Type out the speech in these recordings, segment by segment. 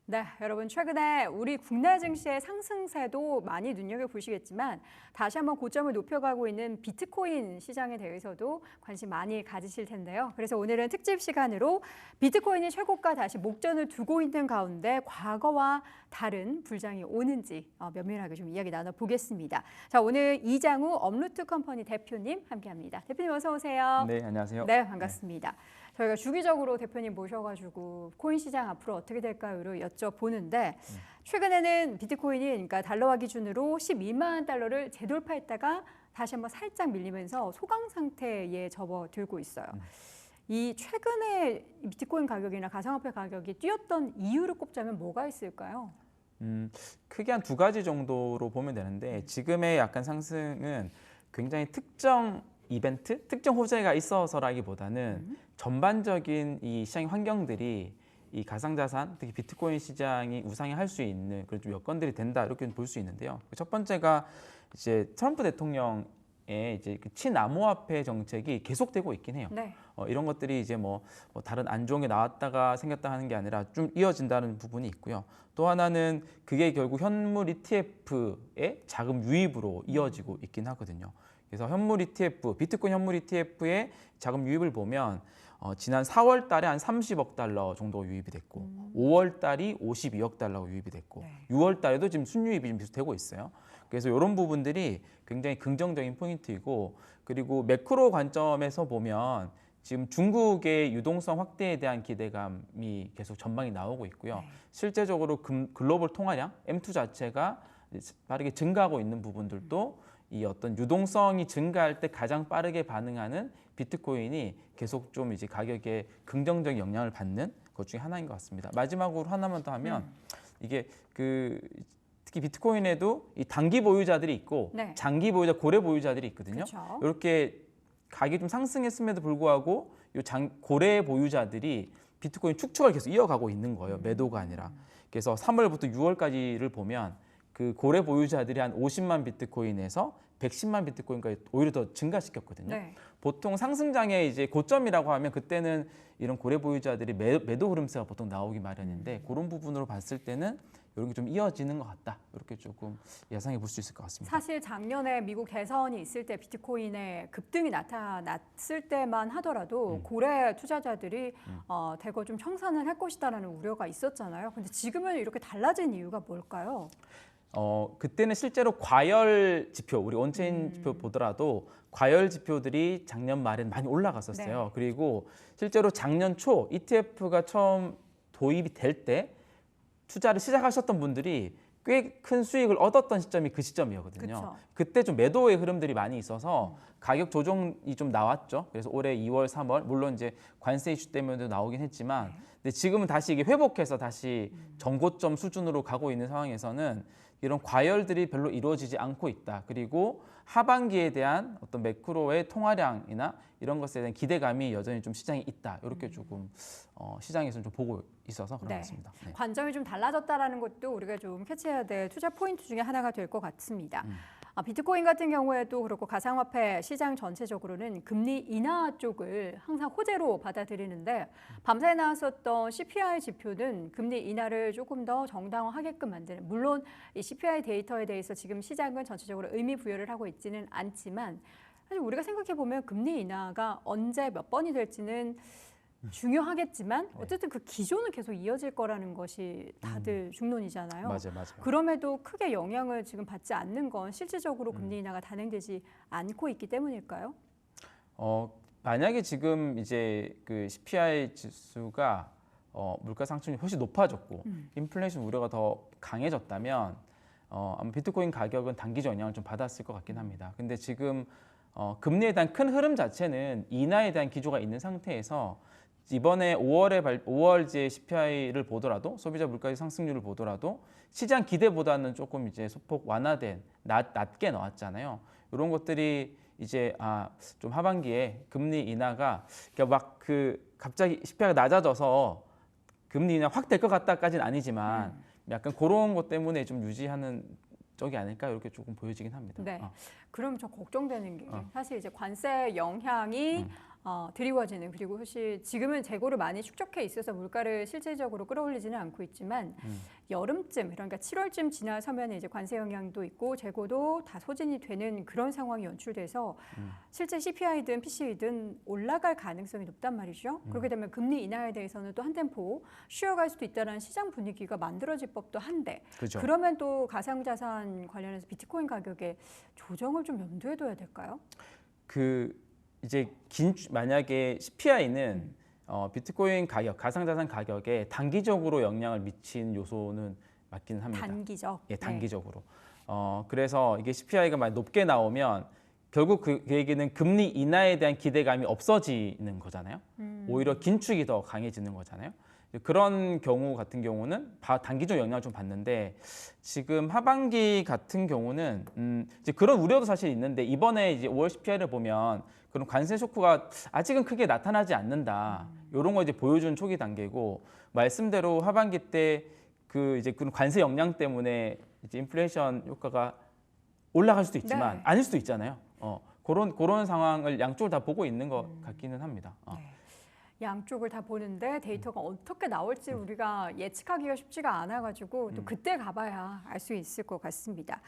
네, 여러분 최근에 우리 국내 증시의 상승세도 많이 눈여겨보시겠지만 다시 한번 고점을 높여가고 있는 비트코인 시장에 대해서도 관심 많이 가지실 텐데요. 그래서 오늘은 특집 시간으로 비트코인이 최고가 다시 목전을 두고 있는 가운데 과거와 다른 불장이 오는지 면밀하게 좀 이야기 나눠보겠습니다. 자, 오늘 이장우 업루트 컴퍼니 대표님 함께합니다. 대표님 어서 오세요. 네, 안녕하세요. 네, 반갑습니다. 저희가 주기적으로 대표님 모셔가지고 코인 시장 앞으로 어떻게 될까요?로 여쭤보는데 최근에는 비트코인이 그러니까 달러화 기준으로 12만 달러를 재돌파했다가 다시 한번 살짝 밀리면서 소강 상태에 접어들고 있어요. 이 최근에 비트코인 가격이나 가상화폐 가격이 뛰었던 이유를 꼽자면 뭐가 있을까요? 크게 한 두 가지 정도로 보면 되는데 지금의 약간 상승은 굉장히 특정 이벤트, 특정 호재가 있어서라기보다는 전반적인 이 시장 환경들이 이 가상자산, 특히 비트코인 시장이 우상향할 수 있는 그런 좀 여건들이 된다 이렇게 볼 수 있는데요. 첫 번째가 이제 트럼프 대통령의 이제 그 친암호화폐 정책이 계속되고 있긴 해요. 네. 이런 것들이 이제 뭐 다른 안 좋은 게 나왔다가 생겼다 하는 게 아니라 좀 이어진다는 부분이 있고요. 또 하나는 그게 결국 현물 ETF의 자금 유입으로 이어지고 있긴 하거든요. 그래서 현물 ETF, 비트코인 현물 ETF의 자금 유입을 보면 지난 4월 달에 한 30억 달러 정도 유입이 됐고 5월 달이 52억 달러가 유입이 됐고 네. 6월 달에도 지금 순유입이 좀 계속되고 있어요. 그래서 이런 부분들이 굉장히 긍정적인 포인트이고 그리고 매크로 관점에서 보면 지금 중국의 유동성 확대에 대한 기대감이 계속 전망이 나오고 있고요. 네. 실제적으로 글로벌 통화량 M2 자체가 빠르게 증가하고 있는 부분들도 이 어떤 유동성이 증가할 때 가장 빠르게 반응하는 비트코인이 계속 좀 이제 가격에 긍정적인 영향을 받는 것 중에 하나인 것 같습니다. 마지막으로 하나만 더 하면 이게 특히 비트코인에도 이 단기 보유자들이 있고 네. 장기 보유자, 고래 보유자들이 있거든요. 그쵸. 이렇게 가격이 좀 상승했음에도 불구하고 이 고래 보유자들이 비트코인 축척을 계속 이어가고 있는 거예요. 매도가 아니라. 그래서 3월부터 6월까지를 보면 그 고래 보유자들이 한 50만 비트코인에서 110만 비트코인까지 오히려 더 증가시켰거든요. 네. 보통 상승장의 이제 고점이라고 하면 그때는 이런 고래 보유자들이 매도 흐름세가 보통 나오기 마련인데 그런 부분으로 봤을 때는 이런 게 좀 이어지는 것 같다. 이렇게 조금 예상해 볼 수 있을 것 같습니다. 사실 작년에 미국 대선이 있을 때 비트코인의 급등이 나타났을 때만 하더라도 고래 투자자들이 대거 좀 청산을 할 것이다라는 우려가 있었잖아요. 근데 지금은 이렇게 달라진 이유가 뭘까요? 그때는 실제로 과열 지표, 우리 온체인 지표 보더라도 과열 지표들이 작년 말엔 많이 올라갔었어요. 네. 그리고 실제로 작년 초 ETF가 처음 도입이 될 때 투자를 시작하셨던 분들이 꽤 큰 수익을 얻었던 시점이 그 시점이었거든요. 그쵸. 그때 좀 매도의 흐름들이 많이 있어서 가격 조정이 좀 나왔죠. 그래서 올해 2월, 3월 물론 이제 관세 이슈 때문에도 나오긴 했지만 근데 지금은 다시 이게 회복해서 다시 전고점 수준으로 가고 있는 상황에서는 이런 과열들이 별로 이루어지지 않고 있다. 그리고 하반기에 대한 어떤 매크로의 통화량이나 이런 것에 대한 기대감이 여전히 좀 시장에 있다. 이렇게 조금 시장에서는 좀 보고 있어서 그런 것 같습니다. 네. 관점이 좀 달라졌다라는 것도 우리가 좀 캐치해야 될 투자 포인트 중에 하나가 될 것 같습니다. 비트코인 같은 경우에도 그렇고 가상화폐 시장 전체적으로는 금리 인하 쪽을 항상 호재로 받아들이는데 밤사이 나왔었던 CPI 지표는 금리 인하를 조금 더 정당화하게끔 만드는, 물론 이 CPI 데이터에 대해서 지금 시장은 전체적으로 의미 부여를 하고 있지는 않지만 사실 우리가 생각해 보면 금리 인하가 언제 몇 번이 될지는 중요하겠지만 어쨌든 그 기조는 계속 이어질 거라는 것이 다들 중론이잖아요. 맞아요. 그럼에도 크게 영향을 지금 받지 않는 건 실질적으로 금리 인하가 단행되지 않고 있기 때문일까요? 만약에 지금 이제 그 CPI 지수가 물가 상승률이 훨씬 높아졌고 인플레이션 우려가 더 강해졌다면 아마 비트코인 가격은 단기적 영향을 좀 받았을 것 같긴 합니다. 근데 지금 금리에 대한 큰 흐름 자체는 인하에 대한 기조가 있는 상태에서 이번에 5월제 CPI를 보더라도 소비자 물가의 상승률을 보더라도 시장 기대보다는 조금 이제 소폭 완화된 낮게 나왔잖아요. 이런 것들이 이제 좀 하반기에 금리 인하가 그러니까 막 갑자기 CPI가 낮아져서 금리 인하 확 될 것 같다까지는 아니지만 약간 그런 것 때문에 좀 유지하는 쪽이 아닐까 이렇게 조금 보여지긴 합니다. 네. 그럼 저 걱정되는 게 사실 이제 관세 영향이 드리워지는 그리고 사실 지금은 재고를 많이 축적해 있어서 물가를 실질적으로 끌어올리지는 않고 있지만 여름쯤 그러니까 7월쯤 지나서면 이제 관세 영향도 있고 재고도 다 소진이 되는 그런 상황이 연출돼서 실제 CPI든 PCE든 올라갈 가능성이 높단 말이죠. 그렇게 되면 금리 인하에 대해서는 또 한 템포 쉬어갈 수도 있다는 시장 분위기가 만들어질 법도 한데 그죠. 그러면 또 가상자산 관련해서 비트코인 가격에 조정을 좀 염두에 둬야 될까요? 이제 만약에 CPI는 비트코인 가격, 가상자산 가격에 단기적으로 영향을 미친 요소는 맞기는 합니다. 단기적. 예, 단기적으로. 그래서 이게 CPI가 많이 높게 나오면 결국 그 얘기는 금리 인하에 대한 기대감이 없어지는 거잖아요. 오히려 긴축이 더 강해지는 거잖아요. 그런 경우 같은 경우는 단기적 영향을 좀 받는데 지금 하반기 같은 경우는 이제 그런 우려도 사실 있는데 이번에 이제 5월 CPI를 보면 그런 관세 쇼크가 아직은 크게 나타나지 않는다. 이런 거 이제 보여준 초기 단계고 말씀대로 하반기 때 이제 그런 관세 영향 때문에 이제 인플레이션 효과가 올라갈 수도 있지만 네. 아닐 수도 있잖아요. 그런 상황을 양쪽을 다 보고 있는 것 같기는 합니다. 네. 양쪽을 다 보는데 데이터가 어떻게 나올지 우리가 예측하기가 쉽지가 않아가지고 또 그때 가봐야 알 수 있을 것 같습니다.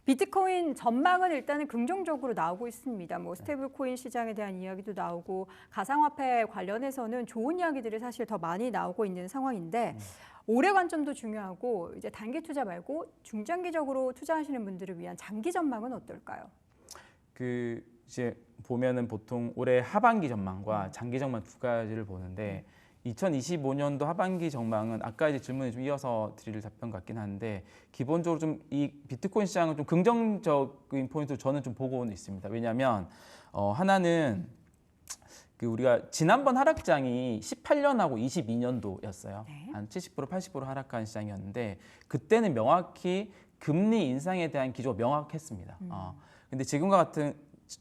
비트코인 전망은 일단은 긍정적으로 나오고 있습니다. 뭐 스테이블 코인 시장에 대한 이야기도 나오고 가상화폐 관련해서는 좋은 이야기들이 사실 더 많이 나오고 있는 상황인데 올해 관점도 중요하고 이제 단기 투자 말고 중장기적으로 투자하시는 분들을 위한 장기 전망은 어떨까요? 이제 보면은 보통 올해 하반기 전망과 장기 전망 두 가지를 보는데 2025년도 하반기 전망은 아까 이제 질문에 좀 이어서 드릴 답변 같긴 한데 기본적으로 좀 이 비트코인 시장은 좀 긍정적인 포인트로 저는 좀 보고는 있습니다. 왜냐하면 하나는 우리가 지난번 하락장이 18년하고 22년도였어요. 네. 한 70% 80% 하락한 시장이었는데 그때는 명확히 금리 인상에 대한 기조가 명확했습니다. 근데 지금과 같은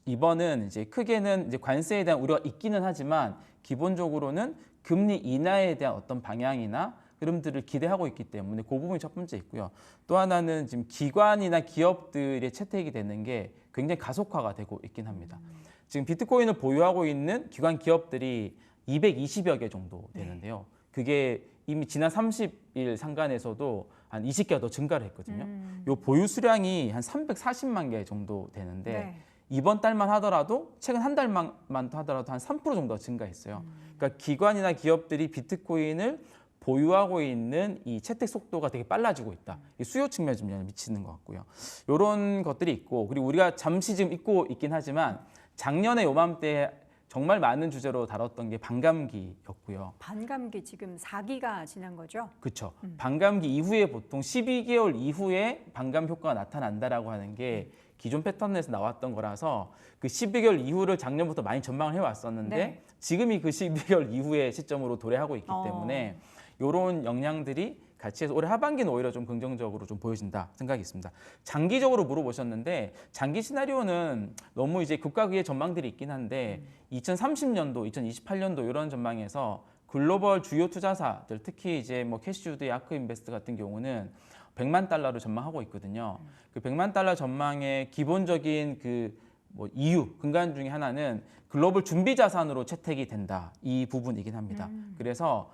이번은 이제 크게는 이제 관세에 대한 우려가 있기는 하지만 기본적으로는 금리 인하에 대한 어떤 방향이나 흐름들을 기대하고 있기 때문에 그 부분이 첫 번째 있고요. 또 하나는 지금 기관이나 기업들의 채택이 되는 게 굉장히 가속화가 되고 있긴 합니다. 지금 비트코인을 보유하고 있는 기관 기업들이 220여 개 정도 되는데요. 그게 이미 지난 30일 상간에서도 한 20개가 더 증가를 했거든요. 요 보유 수량이 한 340만 개 정도 되는데 네. 이번 달만 하더라도 최근 한 달만 하더라도 한 3% 정도 증가했어요. 그러니까 기관이나 기업들이 비트코인을 보유하고 있는 이 채택 속도가 되게 빨라지고 있다. 이 수요 측면에 좀 영향을 미치는 것 같고요. 이런 것들이 있고 그리고 우리가 잠시 지금 잊고 있긴 하지만 작년에 요맘때 정말 많은 주제로 다뤘던 게 반감기였고요. 반감기 지금 4기가 지난 거죠? 그렇죠. 반감기 이후에 보통 12개월 이후에 반감 효과가 나타난다라고 하는 게 기존 패턴에서 나왔던 거라서 그 12개월 이후를 작년부터 많이 전망을 해왔었는데 네. 지금이 그 12개월 이후의 시점으로 도래하고 있기 때문에 이런 영향들이 같이 해서 올해 하반기는 오히려 좀 긍정적으로 좀 보여진다 생각이 있습니다. 장기적으로 물어보셨는데 장기 시나리오는 너무 이제 극과 극의 전망들이 있긴 한데 2030년도, 2028년도 이런 전망에서 글로벌 주요 투자사들 특히 이제 뭐 캐시주드, 아크 인베스트 같은 경우는 100만 달러를 전망하고 있거든요. 그 100만 달러 전망의 기본적인 뭐 이유, 근간 중에 하나는 글로벌 준비 자산으로 채택이 된다. 이 부분이긴 합니다. 그래서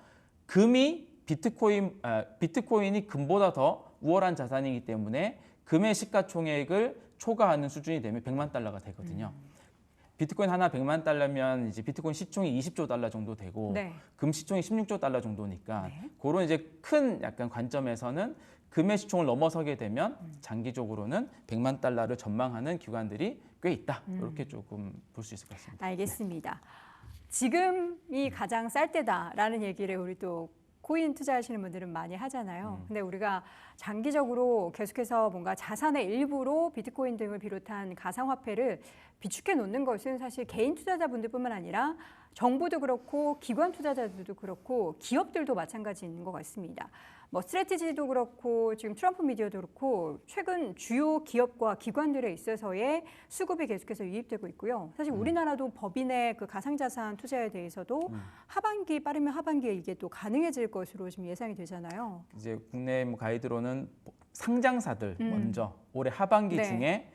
비트코인이 금보다 더 우월한 자산이기 때문에 금의 시가총액을 초과하는 수준이 되면 100만 달러가 되거든요. 비트코인 하나 100만 달러면 이제 비트코인 시총이 20조 달러 정도 되고 네. 금 시총이 16조 달러 정도니까 네. 그런 이제 큰 약간 관점에서는 금의 시총을 넘어서게 되면 장기적으로는 100만 달러를 전망하는 기관들이 꽤 있다. 이렇게 조금 볼 수 있을 것 같습니다. 알겠습니다. 지금이 가장 쌀 때다라는 얘기를 우리 또 코인 투자하시는 분들은 많이 하잖아요. 근데 우리가 장기적으로 계속해서 뭔가 자산의 일부로 비트코인 등을 비롯한 가상화폐를 비축해 놓는 것은 사실 개인 투자자분들뿐만 아니라 정부도 그렇고 기관 투자자들도 그렇고 기업들도 마찬가지인 것 같습니다. 뭐 스트래티지도 그렇고 지금 트럼프 미디어도 그렇고 최근 주요 기업과 기관들에 있어서의 수급이 계속해서 유입되고 있고요. 사실 우리나라도 법인의 그 가상자산 투자에 대해서도 하반기 빠르면 하반기에 이게 또 가능해질 것으로 지금 예상이 되잖아요. 이제 국내 뭐 가이드로는 상장사들 먼저 올해 하반기 네. 중에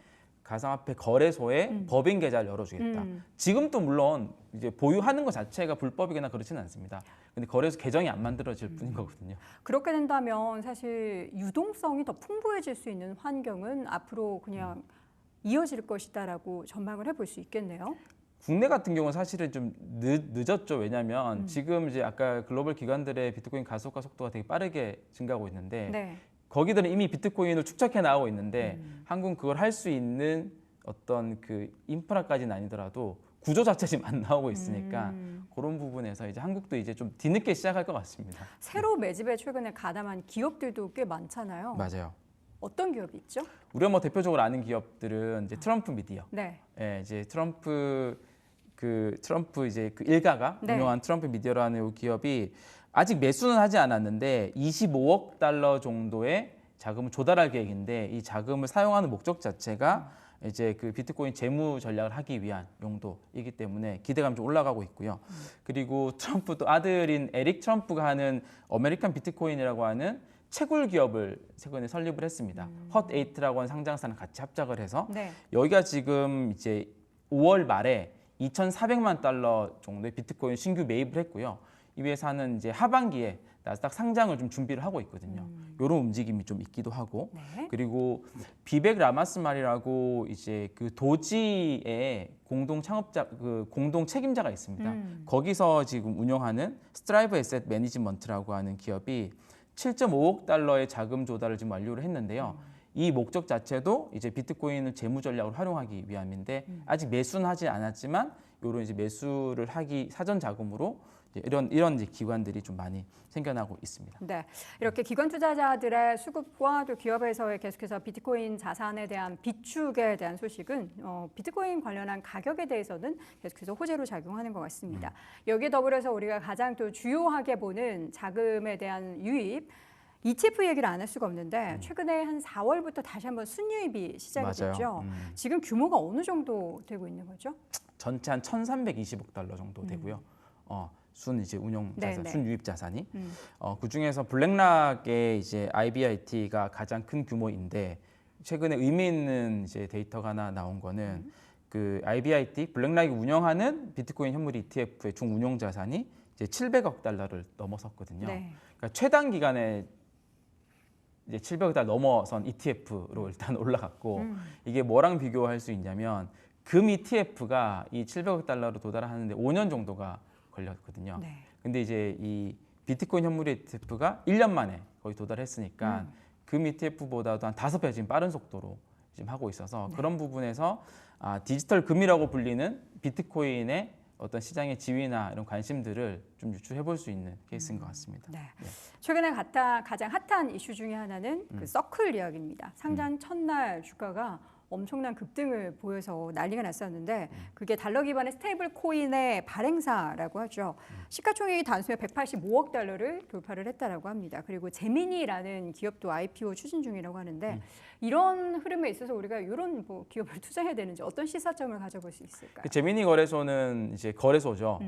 가상화폐 거래소에 법인 계좌를 열어주겠다. 지금도 물론 이제 보유하는 것 자체가 불법이거나 그렇지는 않습니다. 근데 거래소 계정이 안 만들어질 뿐인 거거든요. 그렇게 된다면 사실 유동성이 더 풍부해질 수 있는 환경은 앞으로 그냥 이어질 것이다라고 전망을 해볼 수 있겠네요. 국내 같은 경우는 사실은 좀 늦었죠. 왜냐하면 지금 이제 아까 글로벌 기관들의 비트코인 가속화 속도가 되게 빠르게 증가하고 있는데 네. 거기들은 이미 비트코인을 축적해 나가고 있는데 한국은 그걸 할 수 있는 어떤 그 인프라까지는 아니더라도 구조 자체 지금 안 나오고 있으니까 그런 부분에서 이제 한국도 이제 좀 뒤늦게 시작할 것 같습니다. 새로 매집에 최근에 가담한 기업들도 꽤 많잖아요. 맞아요. 어떤 기업이 있죠? 우리가 뭐 대표적으로 아는 기업들은 이제 트럼프 미디어, 네. 예, 이제 트럼프 이제 그 일가가 네. 운영한 트럼프 미디어라는 이 기업이 아직 매수는 하지 않았는데 25억 달러 정도의 자금을 조달할 계획인데 이 자금을 사용하는 목적 자체가 이제 그 비트코인 재무 전략을 하기 위한 용도이기 때문에 기대감이 좀 올라가고 있고요. 그리고 트럼프 또 아들인 에릭 트럼프가 하는 아메리칸 비트코인이라고 하는 채굴 기업을 최근에 설립을 했습니다. 헛8라고 하는 상장사랑 같이 합작을 해서 네. 여기가 지금 이제 5월 말에 2,400만 달러 정도의 비트코인 신규 매입을 했고요. 이 회사는 이제 하반기에 나스닥 상장을 좀 준비를 하고 있거든요. 이런 움직임이 좀 있기도 하고 네. 그리고 비벡 라마스말이라고 이제 그 도지의 공동 창업자 그 공동 책임자가 있습니다. 거기서 지금 운영하는 스트라이브 에셋 매니지먼트라고 하는 기업이 7.5억 달러의 자금 조달을 지금 완료를 했는데요. 이 목적 자체도 이제 비트코인을 재무 전략으로 활용하기 위함인데 아직 매수는 하지 않았지만 이런 이제 매수를 하기 사전 자금으로 이제 이런 이제 기관들이 좀 많이 생겨나고 있습니다. 네, 이렇게 기관 투자자들의 수급과 또 기업에서의 계속해서 비트코인 자산에 대한 비축에 대한 소식은 비트코인 관련한 가격에 대해서는 계속해서 호재로 작용하는 것 같습니다. 여기에 더불어서 우리가 가장 또 주요하게 보는 자금에 대한 유입, ETF 얘기를 안 할 수가 없는데 최근에 한 4월부터 다시 한번 순유입이 시작이 맞아요. 됐죠. 지금 규모가 어느 정도 되고 있는 거죠? 전체 한 1,320억 달러 정도 되고요. 순 이제 운용 자산, 네네. 순 유입 자산이 그 중에서 블랙락의 이제 IBIT가 가장 큰 규모인데 최근에 의미 있는 이제 데이터가 하나 나온 거는 그 IBIT 블랙락이 운영하는 비트코인 현물 ETF의 중 운용 자산이 이제 700억 달러를 넘어섰거든요. 네. 그러니까 최단 기간에 이제 700억 달러 넘어선 ETF로 일단 올라갔고 이게 뭐랑 비교할 수 있냐면 금 ETF가 이 700억 달러로 도달하는데 5년 정도가 걸렸거든요. 네. 근데 이제 이 비트코인 현물 ETF가 1년 만에 거의 도달했으니까 금 ETF보다도 한 5배 지금 빠른 속도로 지금 하고 있어서 그런 부분에서 디지털 금이라고 불리는 비트코인의 어떤 시장의 지위나 이런 관심들을 좀 유추해 볼 수 있는 케이스인 것 같습니다. 네. 최근에 가장 핫한 이슈 중에 하나는 그 서클 이야기입니다. 상장 첫날 주가가 엄청난 급등을 보여서 난리가 났었는데 그게 달러 기반의 스테이블 코인의 발행사라고 하죠. 시가총액이 단순에 185억 달러를 돌파를 했다라고 합니다. 그리고 제미니라는 기업도 IPO 추진 중이라고 하는데 이런 흐름에 있어서 우리가 이런 뭐 기업을 투자해야 되는지 어떤 시사점을 가져볼 수 있을까요? 그 제미니 거래소는 이제 거래소죠.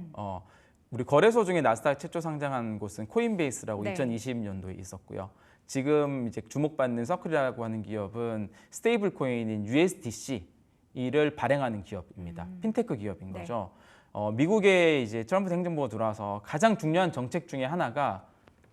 우리 거래소 중에 나스닥 최초 상장한 곳은 코인베이스라고 네. 2020년도에 있었고요. 지금 이제 주목받는 서클이라고 하는 기업은 스테이블 코인인 USDC를 발행하는 기업입니다. 핀테크 기업인 네. 거죠. 미국의 이제 트럼프 행정부가 들어와서 가장 중요한 정책 중에 하나가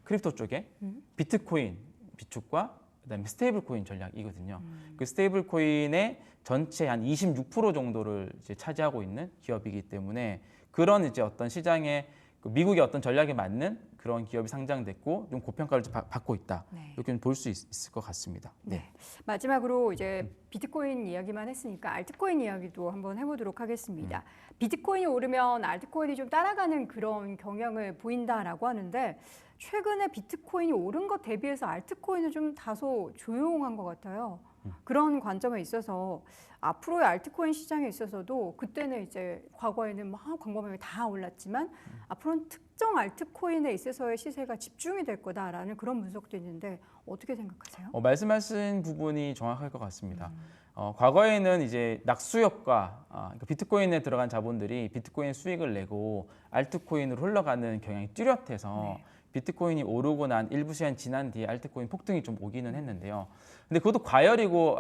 크립토 쪽에 비트코인 비축과 그다음에 스테이블 코인 전략이거든요. 그 스테이블 코인의 전체 한 26% 정도를 이제 차지하고 있는 기업이기 때문에 그런 이제 어떤 시장의 그 미국의 어떤 전략에 맞는 그런 기업이 상장됐고 좀 고평가를 좀 받고 있다. 네. 이렇게 볼 수 있을 것 같습니다. 네. 마지막으로 이제 비트코인 이야기만 했으니까 알트코인 이야기도 한번 해보도록 하겠습니다. 비트코인이 오르면 알트코인이 좀 따라가는 그런 경향을 보인다라고 하는데 최근에 비트코인이 오른 것 대비해서 알트코인은 좀 다소 조용한 것 같아요. 그런 관점에 있어서 앞으로의 알트코인 시장에 있어서도 그때는 이제 과거에는 막 광범위하게 다 올랐지만 앞으로는 특정 알트코인에 있어서의 시세가 집중이 될 거다라는 그런 분석도 있는데 어떻게 생각하세요? 말씀하신 부분이 정확할 것 같습니다. 과거에는 이제 낙수효과, 그러니까 비트코인에 들어간 자본들이 비트코인 수익을 내고 알트코인으로 흘러가는 경향이 뚜렷해서 네. 비트코인이 오르고 난 일부 시간 지난 뒤에 알트코인 폭등이 좀 오기는 했는데요. 근데 그것도 과열이고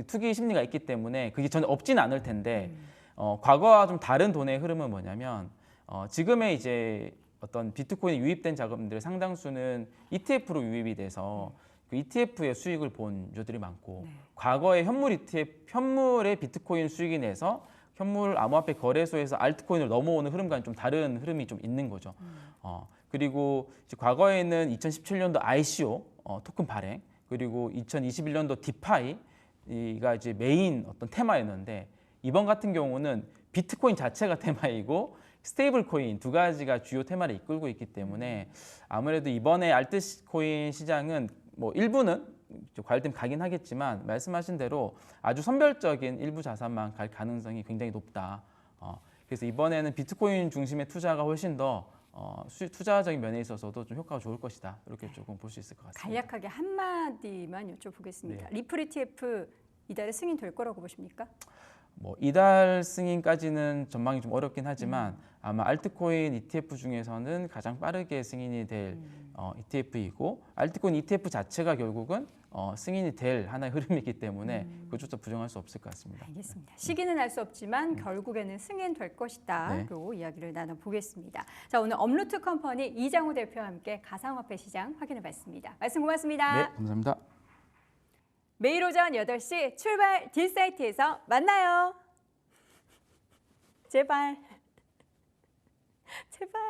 투기 심리가 있기 때문에 그게 전혀 없지는 않을 텐데 과거와 좀 다른 돈의 흐름은 뭐냐면 지금의 이제 어떤 비트코인이 유입된 자금들의 상당수는 ETF로 유입이 돼서 그 ETF의 수익을 본 유저들이 많고 과거에 현물 ETF, 현물의 비트코인 수익이 내서 현물 암호화폐 거래소에서 알트코인을 넘어오는 흐름과는 좀 다른 흐름이 좀 있는 거죠. 그리고 이제 과거에는 2017년도 ICO 토큰 발행 그리고 2021년도 디파이가 이제 메인 어떤 테마였는데 이번 같은 경우는 비트코인 자체가 테마이고 스테이블 코인 두 가지가 주요 테마를 이끌고 있기 때문에 아무래도 이번에 알트코인 시장은 뭐 일부는 과열되면 가긴 하겠지만 말씀하신 대로 아주 선별적인 일부 자산만 갈 가능성이 굉장히 높다. 그래서 이번에는 비트코인 중심의 투자가 훨씬 더 투자적인 면에 있어서도 좀 효과가 좋을 것이다. 이렇게 조금 볼 수 있을 것 같습니다. 간략하게 한마디만 여쭤보겠습니다. 리플 ETF 이달에 승인 될 거라고 보십니까? 뭐 이달 승인까지는 전망이 좀 어렵긴 하지만 아마 알트코인 ETF 중에서는 가장 빠르게 승인이 될 ETF이고 알트코인 ETF 자체가 결국은 승인이 될 하나의 흐름이기 때문에 그것조차 부정할 수 없을 것 같습니다. 알겠습니다. 시기는 알 수 없지만 결국에는 승인될 것이다. 네. 로 이야기를 나눠보겠습니다. 자, 오늘 업루트 컴퍼니 이장우 대표와 함께 가상화폐 시장 확인해봤습니다. 말씀 고맙습니다. 네, 감사합니다. 매일 오전 8시 출발 딜사이트에서 만나요. 제발. 제발.